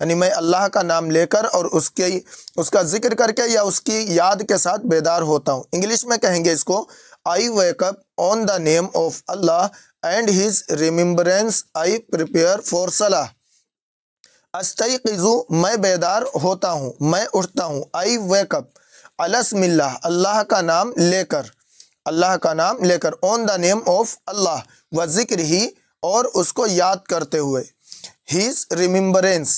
یعنی میں اللہ کا نام لے کر اور اس کا ذکر کر کے یا اس کی یاد کے ساتھ بیدار ہوتا ہوں۔ انگلش میں کہیں گے اس کو I wake up on the name of Allah and his remembrance I prepare for salah۔ استیقظو میں بیدار ہوتا ہوں، میں اٹھتا ہوں، I wake up علی اسم اللہ اللہ کا نام لے کر، اللہ کا نام لے کر، on the name of اللہ و ذکر ہی اور اس کو یاد کرتے ہوئے، his remembrance۔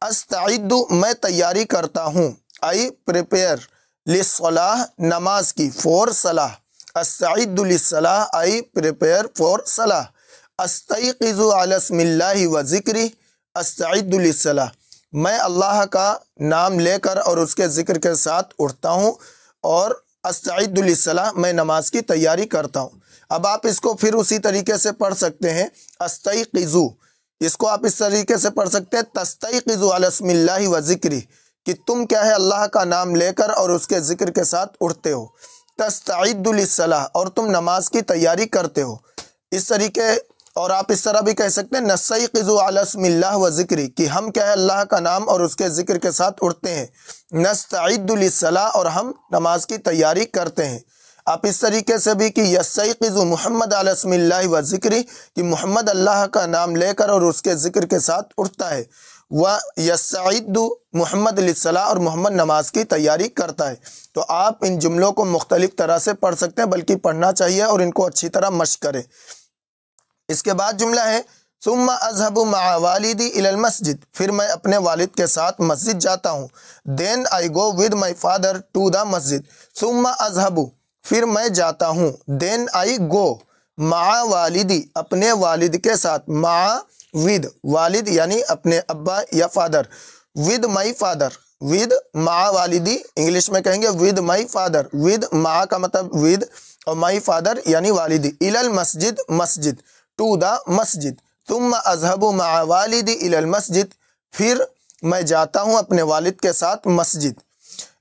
استعد میں تیاری کرتا ہوں، I prepare للصلاح نماز کی، for صلاح، استعد للصلاح I prepare for صلاح۔ استیقظ علی اسم اللہ و ذکری استعد للصلاح میں اللہ کا نام لے کر اور اس کے ذکر کے ساتھ اٹھتا ہوں اور استعد للصلاح میں نماز کی تیاری کرتا ہوں۔ اب آپ اس کو پھر اسی طریقے سے پڑھ سکتے ہیں، استیقظو، اس کو آپ اس طریقے سے پڑھ سکتے ہیں، تستیقظ علی اسم اللہ و ذکری، کہ تم کیا ہے اللہ کا نام لے کر اور اس کے ذکر کے ساتھ اٹھتے ہو، تستعد للصلاح اور تم نماز کی تیاری کرتے ہو۔ اس طریقے اور آپ اس طرح بھی کہہ سکتے ہیں نستیقظ علی اسم اللہ و ذکری، کہ ہم کیا ہے اللہ کا نام اور اس کے ذکر کے ساتھ اٹھتے ہیں، نستعد للصلاح اور ہم نماز کی تیاری کرتے ہیں۔ آپ اس طریقے سے بھی کہ یستیقظ محمد علی اسم اللہ و ذکری، کہ محمد اللہ کا نام لے کر اور اس کے ذکر کے ساتھ اٹھتا ہے، و یستعد محمد للصلاح اور محمد نماز کی تیاری کرتا ہے۔ تو آپ ان جملوں کو مختلف طرح سے پڑھ سکتے ہیں، بلکہ پڑھنا چاہیے اور ان کو اچھی طرح مشق کریں۔ اس کے بعد جملہ ہے ثم اذهب مع والدی الی المسجد، پھر میں اپنے والد کے ساتھ مسجد جاتا ہوں، then I go with my father to the مسجد۔ ثم اذهب پھر میں جاتا ہوں، then I go مع والدی اپنے والد کے ساتھ، مع with والد یعنی اپنے ابا یا father, with my father، with مع والدی انگلش میں کہیں گے with my father، with مع کا مطلب with اور my father یعنی والدی، الی المسجد مسجد، to the مسجد۔ ثم اذهب مع والدی الی المسجد پھر میں جاتا ہوں اپنے والد کے ساتھ مسجد۔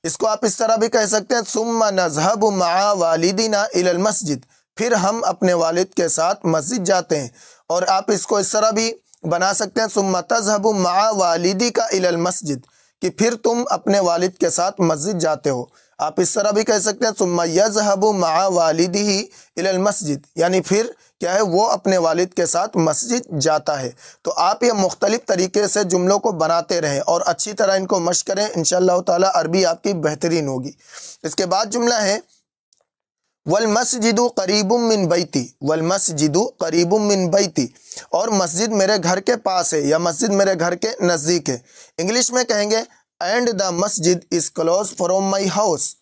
اس کو آپ اس طرح بھی کہہ سکتے ہیں ثم نذهب مع والدنا الی المسجد، پھر ہم اپنے والد کے ساتھ مسجد جاتے ہیں۔ اور آپ اس کو اس طرح بھی بنا سکتے ہیں ثم تذهب مع والدک الی المسجد، کہ پھر تم اپنے والد کے ساتھ مسجد جاتے ہو۔ آپ اس طرح بھی کہہ سکتے ہیں ثم یذهب مع والدہ الی المسجد، یعنی پھر کیا ہے وہ اپنے والد کے ساتھ مسجد جاتا ہے۔ تو آپ یہ مختلف طریقے سے جملوں کو بناتے رہیں اور اچھی طرح ان کو مشق کریں، انشاءاللہ تعالی عربی آپ کی بہترین ہوگی۔ اس کے بعد جملہ ہے والمسجد قریب من بیتی، والمسجد قریب من بیتی، اور مسجد میرے گھر کے پاس ہے یا مسجد میرے گھر کے نزدیک ہے۔ انگلش میں کہیں گے اینڈ دا مسجد is close from my house.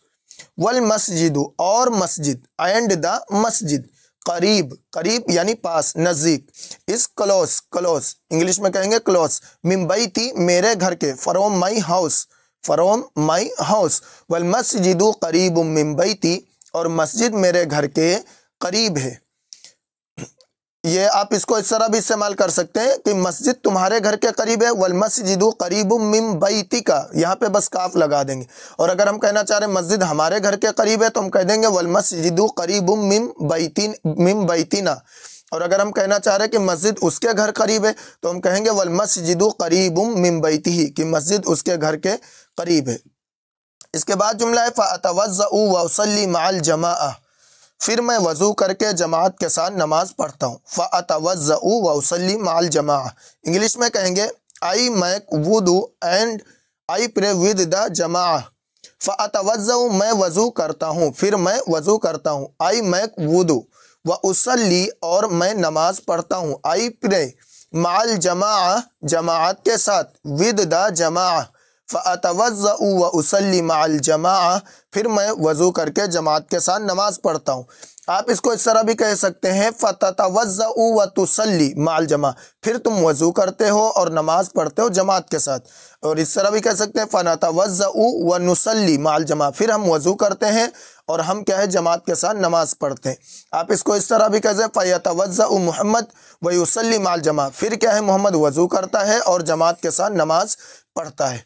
والمسجد اور مسجد، اینڈ دا مسجد قریب، قریب یعنی پاس، نزدیک، اس کلوز، کلوز انگلش میں کہیں گے کلوز، من بیتی میرے گھر کے، from my house, from my house. والمسجد قریب من بیتی اور مسجد میرے گھر کے قریب ہے۔ یہ آپ اس کو اس طرح بھی استعمال کر سکتے ہیں کہ مسجد تمہارے گھر کے قریب ہے، والمسجد قریب من بیتک، یہاں پہ بس کاف لگا دیں گے۔ اور اگر ہم کہنا چاہ رہے ہیں مسجد ہمارے گھر کے قریب ہے تو ہم کہہ دیں گے والمسجد قریب من بیتنا۔ اور اگر ہم کہنا چاہ رہے ہیں کہ مسجد اس کے گھر قریب ہے تو ہم کہیں گے والمسجد قریب من بیتہ، کہ مسجد اس کے گھر کے قریب ہے۔ اس کے بعد جملہ ہے فَأَتَوَضَّأُ وَأُصَلِّي مَعَ الْجَمَاعَةِ، پھر میں وضو کر کے جماعت کے ساتھ نماز پڑھتا ہوں۔ فَأَتَوَضَّأُ وَأُصَلِّي مَعَ الْجَمَاعَةِ انگلش میں کہیں گے I make wudu and I pray with the جماعہ۔ فَأَتَوَضَّأُ میں وضو کرتا ہوں، پھر میں وضو کرتا ہوں، I make wudu، وَأُصَلِّي اور میں نماز پڑھتا ہوں، I pray مع الجماعہ جماعت کے ساتھ، with the جماعہ۔ فَأَتَوَضَّأُ وَأُصَلِّي مَعَ الْجَمَاعَةِ پھر میں وضو کر کے جماعت کے ساتھ نماز پڑھتا ہوں۔ آپ اس کو اس طرح بھی کہہ سکتے ہیں فَتَتَوَضَّأُ وَتُصَلِّي مَعَ الْجَمَاعَةِ پھر تم وضو کرتے ہو اور نماز پڑھتے ہو جماعت کے ساتھ۔ اور اس طرح بھی کہہ سکتے ہیں فَنَتَوَضَّأُ وَنُصَلِّي مَعَ الْجَمَاعَةِ پھر ہم وضو کرتے ہیں اور ہم کیا ہے جماعت کے ساتھ نماز پڑھتے ہیں۔ آپ اس کو اس طرح بھی کہتے ہیں فَيَتَوَضَّأُ مُحَمَّد وَيُصَلِّي مَعَ الْجَمَاعَةِ پھر کیا ہے محمد وضو کرتا ہے اور جماعت کے ساتھ نماز پڑھتا ہے۔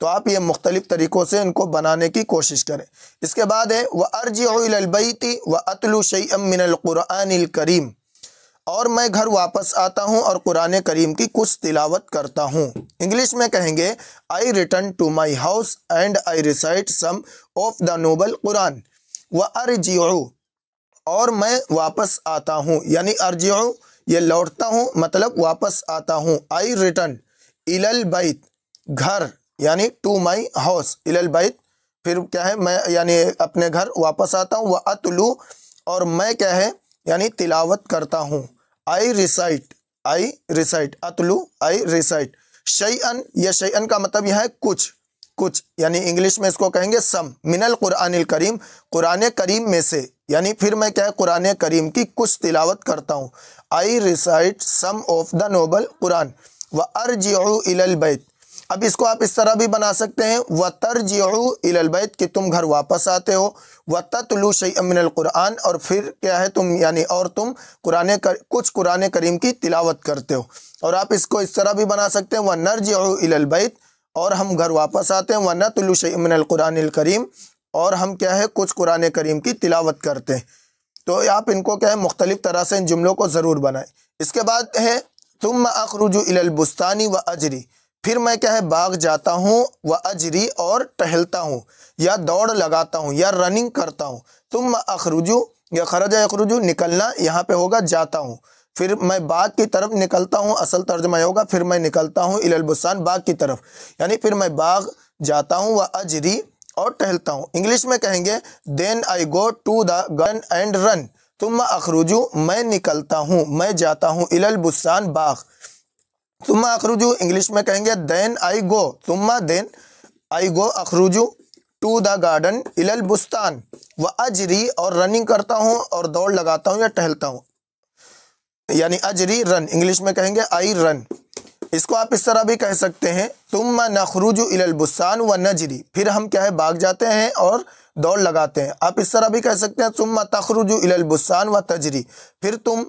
تو آپ یہ مختلف طریقوں سے ان کو بنانے کی کوشش کریں۔ اس کے بعد ہے وَأَرْجِعُ إِلَى الْبَيْتِ وَأَتْلُو شَيْئًا مِّنَ الْقُرْآنِ الْكَرِيمِ، اور میں گھر واپس آتا ہوں اور قرآن کریم کی کچھ تلاوت کرتا ہوں۔ انگلش میں کہیں گے I return to my house and I recite some of the noble Quran وارجع، اور میں واپس آتا ہوں، یعنی ارجع یہ لوٹتا ہوں، مطلب واپس آتا ہوں۔ آئی ریٹرن الی البیت گھر، یعنی ٹو مائی ہاؤس، الی البیت پھر کیا ہے میں یعنی اپنے گھر واپس آتا ہوں، واتلو اور میں کیا ہے یعنی تلاوت کرتا ہوں۔ آئی ریسائٹ اتلو آئی ریسائٹ شیئن، یہ شیئن کا مطلب یہ ہے کچھ یعنی انگلش میں اس کو کہیں گے سم من القرآن الکریم، قرآن کریم میں سے، یعنی پھر میں کیا ہے قرآن کریم کی کچھ تلاوت کرتا ہوں۔ I recite some of the noble Quran وارجع الی البیت، اب اس کو آپ اس طرح بھی بنا سکتے ہیں وترجعوا الی البیت کہ تم گھر واپس آتے ہو، وتتلو شیئا من القرآن اور پھر کیا ہے تم یعنی اور تم کچھ قرآن کریم کی تلاوت کرتے ہو۔ اور آپ اس کو اس طرح بھی بنا سکتے ہیں ونرجع الی البیت اور ہم گھر واپس آتے ہیں، ونتلو شیئا من القرآن الکریم اور ہم کیا ہے کچھ قرآن کریم کی تلاوت کرتے ہیں۔ تو آپ ان کو کیا ہے مختلف طرح سے ان جملوں کو ضرور بنائیں۔ اس کے بعد ہے ثم اخرج الی البستان واجری، پھر میں کیا ہے باغ جاتا ہوں، واجری اور ٹہلتا ہوں یا دوڑ لگاتا ہوں یا رننگ کرتا ہوں۔ ثم اخرج یا خرج یخرج نکلنا، یہاں پہ ہوگا جاتا ہوں، پھر میں باغ کی طرف نکلتا ہوں، اصل ترجمہ یہ ہوگا پھر میں نکلتا ہوں الی البستان باغ کی طرف، یعنی پھر میں باغ جاتا ہوں، واجری اور ٹہلتا ہوں۔ انگلش میں کہیں گے then I go to the garden and run, ثم اخرج میں نکلتا ہوں، میں جاتا ہوں، الی البستان باغ۔ ثم اخرج انگلش میں کہیں گے دین آئی گو، ثم دین آئی گو اخرج ٹو دا گارڈن الی البستان واجری اور رننگ کرتا ہوں اور دوڑ لگاتا ہوں یا ٹہلتا ہوں، یعنی اجری رن، انگلش میں کہیں گے آئی رن۔ اس کو آپ اس طرح بھی کہہ سکتے ہیں ثم نخرج الی البستان ونجری، پھر ہم کیا ہے باغ جاتے ہیں اور دوڑ لگاتے ہیں۔ آپ اس طرح بھی کہہ سکتے ہیں ثم تخرج الی البستان وتجری، پھر تم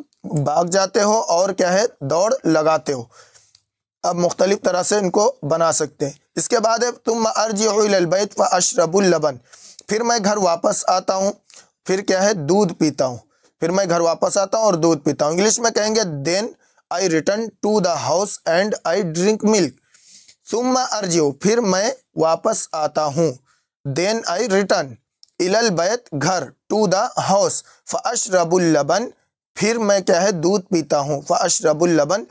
باغ جاتے ہو اور کیا ہے دوڑ لگاتے ہو۔ اب مختلف طرح سے ان کو بنا سکتے ہیں۔ اس کے بعد ہے ثم ارجع الی البیت فاشرب اللبن، پھر میں گھر واپس آتا ہوں، پھر کیا ہے دودھ پیتا ہوں، پھر میں گھر واپس آتا ہوں اور دودھ پیتا ہوں۔ انگلش میں کہیں گے then I return to the house and I drink milk, ثم ارجع پھر میں واپس آتا ہوں، دین آئی ریٹرن الی البیت گھر، ٹو دا ہاؤس، فاشرب اللبن پھر میں کیا ہے دودھ پیتا ہوں، فاشرب اللبن۔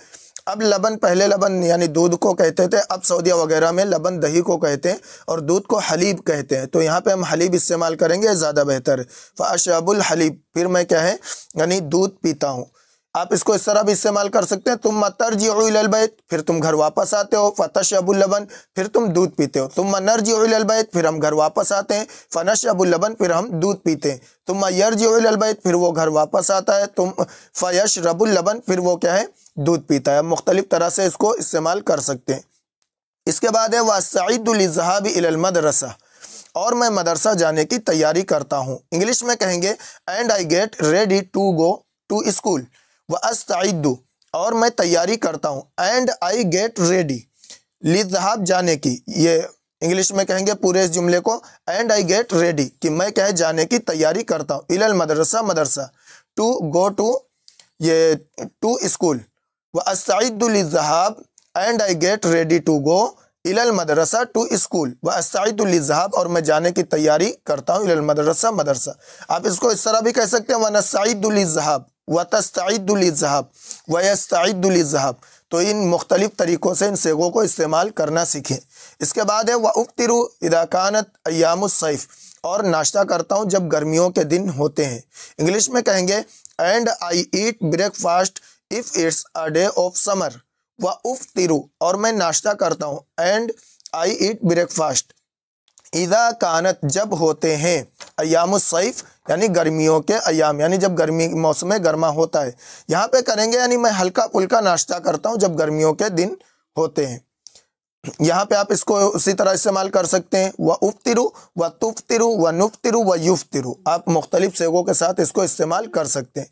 اب لبن پہلے لبن یعنی دودھ کو کہتے تھے، اب سعودیہ وغیرہ میں لبن دہی کو کہتے ہیں اور دودھ کو حلیب کہتے ہیں، تو یہاں پہ ہم حلیب استعمال کریں گے زیادہ بہتر ہے۔ فاشرب الحلیب پھر میں کیا ہے یعنی دودھ پیتا ہوں۔ آپ اس کو اس طرح بھی استعمال کر سکتے ہیں ثم ترجع الی البیت پھر تم گھر واپس آتے ہو، فتشرب اللبن پھر تم دودھ پیتے ہو، ثم نرجع الی البیت پھر ہم گھر واپس آتے ہیں، فنشرب اللبن پھر ہم دودھ پیتے ہیں، ثم یرجع الی البیت پھر وہ گھر واپس آتا ہے، فیشرب اللبن پھر وہ کیا ہے دودھ پیتا ہے۔ مختلف طرح سے اس کو استعمال کر سکتے ہیں۔ اس کے بعد ہے واستعد للذهاب الی المدرسہ، اور میں مدرسہ جانے کی تیاری کرتا ہوں۔ انگلش میں کہیں گے and I get ready to go to school, واستعد اور میں تیاری کرتا ہوں، اینڈ آئی گیٹ ریڈی للذهاب جانے کی، یہ انگلش میں کہیں گے پورے اس جملے کو اینڈ آئی گیٹ ریڈی کہ میں کیا ہے جانے کی تیاری کرتا ہوں، الی المدرسہ مدرسہ، ٹو گو ٹو یہ ٹو اسکول، واستعد للذهاب and I get ready to go الی المدرسہ ٹو اسکول، واستعد للذهاب اور میں جانے کی تیاری کرتا ہوں، الی المدرسہ مدرسہ۔ آپ اس کو اس طرح بھی کہہ سکتے ہیں ونستعد للذهاب، وتستعد للذهاب، ويستعد للذهاب، تو ان مختلف طریقوں سے ان صیغوں کو استعمال کرنا سیکھیں۔ اس کے بعد ہے وافطر اذا كانت ایام الصیف، اور ناشتہ کرتا ہوں جب گرمیوں کے دن ہوتے ہیں۔ انگلش میں کہیں گے and I eat breakfast if it's a day of summer, وافطر اور میں ناشتہ کرتا ہوں، and I eat breakfast اذا کانت جب ہوتے ہیں، ایام الصیف یعنی گرمیوں کے ایام، یعنی جب گرمی موسم گرما ہوتا ہے، یہاں پہ کریں گے یعنی میں ہلکا پھلکا ناشتہ کرتا ہوں جب گرمیوں کے دن ہوتے ہیں۔ یہاں پہ آپ اس کو اسی طرح استعمال کر سکتے ہیں وافطر وتفطر ونفطر ویفطر، آپ مختلف صیغوں کے ساتھ اس کو استعمال کر سکتے ہیں۔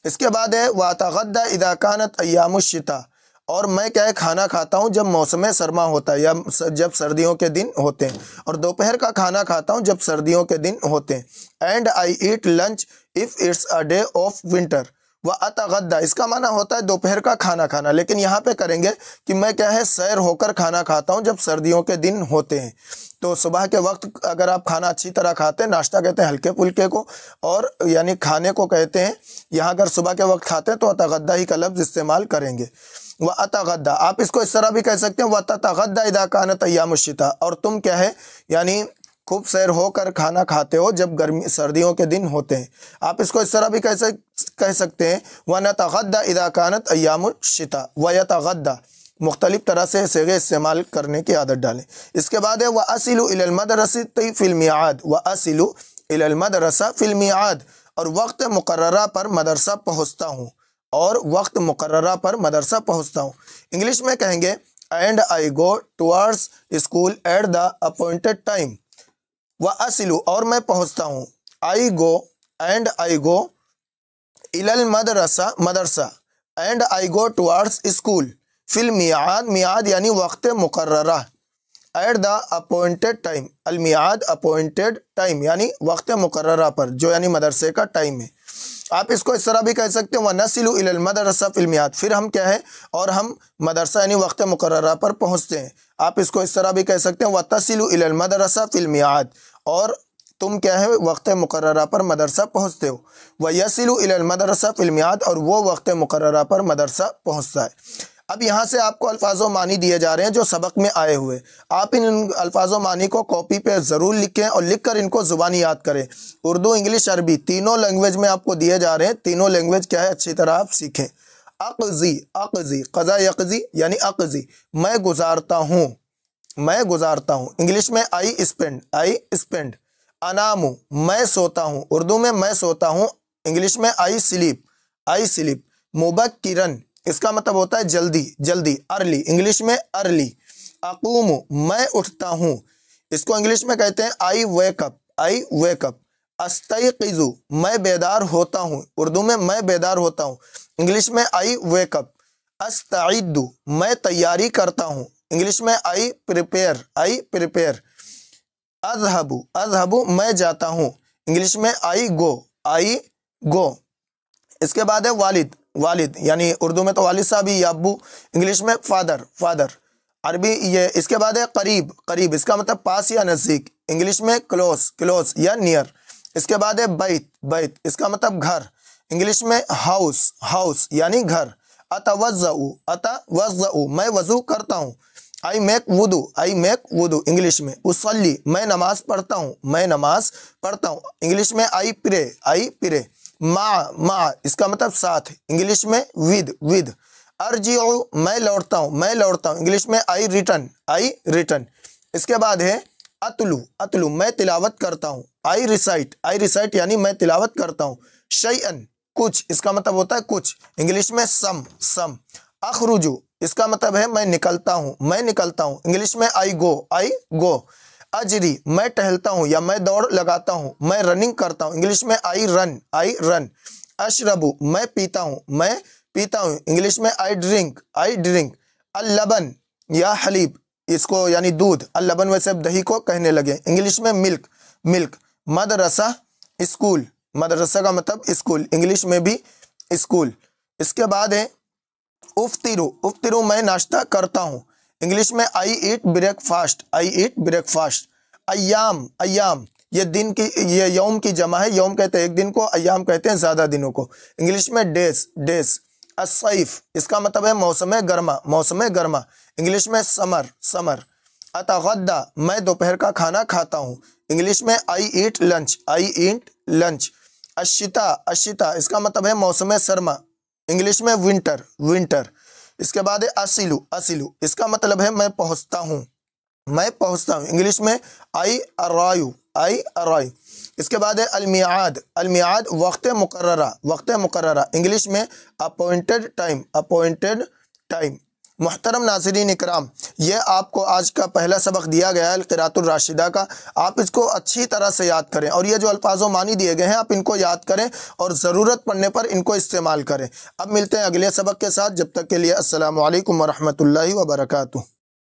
اس کے بعد ہے واتغدى اذا كانت ایام الشتاء، اور میں کیا ہے کھانا کھاتا ہوں جب موسم سرما ہوتا ہے یا جب سردیوں کے دن ہوتے ہیں، اور دوپہر کا کھانا کھاتا ہوں جب سردیوں کے دن ہوتے ہیں۔ And I eat lunch if it's a day of winter, وَأَتَغَدَّى اس کا معنی ہوتا ہے دوپہر کا کھانا کھانا، لیکن یہاں پہ کریں گے کہ میں کیا ہے سیر ہو کر کھانا کھاتا ہوں جب سردیوں کے دن ہوتے ہیں۔ تو صبح کے وقت اگر آپ کھانا اچھی طرح کھاتے ہیں، ناشتہ کہتے ہیں ہلکے پھلکے کو، اور یعنی کھانے کو کہتے ہیں، یہاں اگر صبح کے وقت کھاتے ہیں تو اتغدّی ہی کا لفظ استعمال کریں گے۔ وَأَتَغَدَّى آپ اس کو اس طرح بھی کہہ سکتے ہیں وَتَتَغَدَّى اِذَا كَانَتْ أَيَّامُ الشِّتَاءِ، اور تم کیا ہے یعنی خوب سیر ہو کر کھانا کھاتے ہو جب سردیوں کے دن ہوتے ہیں۔ آپ اس کو اس طرح بھی کہہ سکتے ہیں وَنَتَغَدَّى اِذَا كَانَتْ أَيَّامُ الشِّتَاءِ وَيَتَغَدَّى، مختلف طرح سے صیغے استعمال کرنے کی عادت ڈالیں۔ اس کے بعد ہے وَأَصِلُ إِلَى الْمَدْرَسَةِ فِي الْمِيعَادِ، وَأَصِلُ إِلَى الْمَدْرَسَةِ فِي الْمِيعَادِ، اور وقت مقررہ پر مدرسہ پہنچتا ہوں، اور وقت مقررہ پر مدرسہ پہنچتا ہوں۔ انگلش میں کہیں گے and I go towards school at the appointed time. وَأَصِلُ اور میں پہنچتا ہوں، آئی گو اینڈ آئی گو إِلَى الْمَدْرَسَةِ مدرسہ، and I go towards school, فی المیعاد میعاد یعنی وقت مقررہ، ایٹ دا اپوائنٹڈ ٹائم، المیعاد اپوائنٹڈ ٹائم یعنی وقت مقررہ پر، جو یعنی مدرسے کا ٹائم ہے۔ آپ اس کو اس طرح بھی کہہ سکتے ہیں وَنَصِلُ إِلَى الْمَدْرَسَةِ فِي الْمِيعَادِ، پھر ہم کیا ہے اور ہم مدرسہ یعنی وقت مقررہ پر پہنچتے ہیں۔ آپ اس کو اس طرح بھی کہہ سکتے ہیں وَتَصِلُ إِلَى الْمَدْرَسَةِ فِي الْمِيعَادِ، اور تم کیا ہے وقت مقررہ پر مدرسہ پہنچتے ہو۔ وَيَصِلُ إِلَى الْمَدْرَسَةِ فِي الْمِيعَادِ، اور وہ وقت مقررہ پر مدرسہ پہنچتا ہے۔ اب یہاں سے آپ کو الفاظ و معنی دیے جا رہے ہیں جو سبق میں آئے ہوئے، آپ ان الفاظ و معنی کو کاپی پہ ضرور لکھیں اور لکھ کر ان کو زبانی یاد کریں۔ اردو، انگلش، عربی تینوں لینگویج میں آپ کو دیے جا رہے ہیں، تینوں لینگویج کیا ہے اچھی طرح آپ سیکھیں۔ اقضی، اقضی، قضا یقضی یعنی اقضی میں گزارتا ہوں، میں گزارتا ہوں۔ انگلش میں آئی اسپینڈ، آئی اسپینڈ۔ انامو میں سوتا ہوں، اردو میں میں سوتا ہوں، انگلش میں آئی سلیپ، آئی سلیپ۔ مبکرن اس کا مطلب ہوتا ہے جلدی، جلدی، ارلی، انگلش میں ارلی۔ اقوم میں اٹھتا ہوں، اس کو انگلش میں کہتے ہیں آئی ویک اپ، آئی ویک اپ۔ استیقظ میں بیدار ہوتا ہوں، اردو میں میں بیدار ہوتا ہوں، انگلش میں آئی ویک اپ۔ استعد میں تیاری کرتا ہوں، انگلش میں آئی پریپیئر، آئی پریپیئر۔ اذهب، اذهب میں جاتا ہوں، انگلش میں آئی گو، آئی گو۔ اس کے بعد ہے والد، والد یعنی اردو میں تو والد صاحب یا ابو، انگلش میں فادر، فادر۔ عربی یہ اس کے بعد ہے قریب، قریب اس کا مطلب پاس یا نزدیک، انگلش میں کلوز، کلوز یا نیئر۔ اس کے بعد ہے بیت، بیت اس کا مطلب گھر، انگلش میں ہاؤس، ہاؤس یعنی گھر۔ اتوضؤ، اتوضؤ میں وضو کرتا ہوں، آئی میک وضو، آئی میک وضو، انگلش میں۔ اصلی میں نماز پڑھتا ہوں، میں نماز پڑھتا ہوں، انگلش میں آئی پرے، آئی پرے۔ مع اس کا مطلب ساتھ، انگلش میں ود، ود۔ ارجع میں لوٹتا ہوں، میں لوٹتا ہوں، انگلش میں آئی ریٹرن، آئی ریٹرن۔ اس کے بعد ہے اتلو، اتلو میں تلاوت کرتا ہوں، آئی ریسائٹ، آئی ریسائٹ یعنی میں تلاوت کرتا ہوں۔ شیئن کچھ اس کا مطلب ہوتا ہے کچھ، انگلش میں سم، سم۔ اخرجو اس کا مطلب ہے میں نکلتا ہوں، میں نکلتا ہوں، انگلش میں آئی گو، آئی گو۔ اجری میں ٹہلتا ہوں یا میں دوڑ لگاتا ہوں، میں رننگ کرتا ہوں، انگلش میں آئی رن، آئی رن۔ اشربو میں پیتا ہوں، میں پیتا ہوں، انگلش میں آئی ڈرنک، آئی ڈرنک۔ اللبن یا حلیب اس کو یعنی دودھ، اللبن ویسے اب دہی کو کہنے لگے، انگلش میں ملک، ملک۔ مدرسہ اسکول، مدرسہ کا مطلب اسکول، انگلش میں بھی اسکول۔ اس کے بعد ہے افطرو، افطرو میں ناشتہ کرتا ہوں، انگلش میں I eat breakfast, I eat breakfast. ایام، ایام یہ دن کی، یہ یوم کی جمع ہے، یوم کہتے ہیں ایک دن کو، ایام کہتے ہیں زیادہ دنوں کو، انگلش میں ڈیز، ڈیز۔ الصیف اس کا مطلب ہے موسم گرما، موسم گرما، انگلش میں سمر، سمر۔ اتغدی میں دوپہر کا کھانا کھاتا ہوں، انگلش میں I eat lunch, I eat lunch. الشتاء، الشتاء اس کا مطلب ہے موسم سرما، انگلش میں ونٹر، ونٹر۔ اس کے بعد ہے اصلو، اصلو اس کا مطلب ہے میں پہنچتا ہوں، میں پہنچتا ہوں، انگلش میں آئی ارائیو، آئی ارائیو۔ اس کے بعد ہے المیعاد، المیعاد وقت مقررہ، وقت مقررہ، انگلش میں اپوائنٹڈ ٹائم، اپوائنٹڈ ٹائم۔ محترم ناظرین اکرام، یہ آپ کو آج کا پہلا سبق دیا گیا ہے القراءۃ الراشدہ کا، آپ اس کو اچھی طرح سے یاد کریں اور یہ جو الفاظ و معنی دیے گئے ہیں آپ ان کو یاد کریں اور ضرورت پڑنے پر ان کو استعمال کریں۔ اب ملتے ہیں اگلے سبق کے ساتھ، جب تک کے لیے السلام علیکم ورحمۃ اللہ وبرکاتہ۔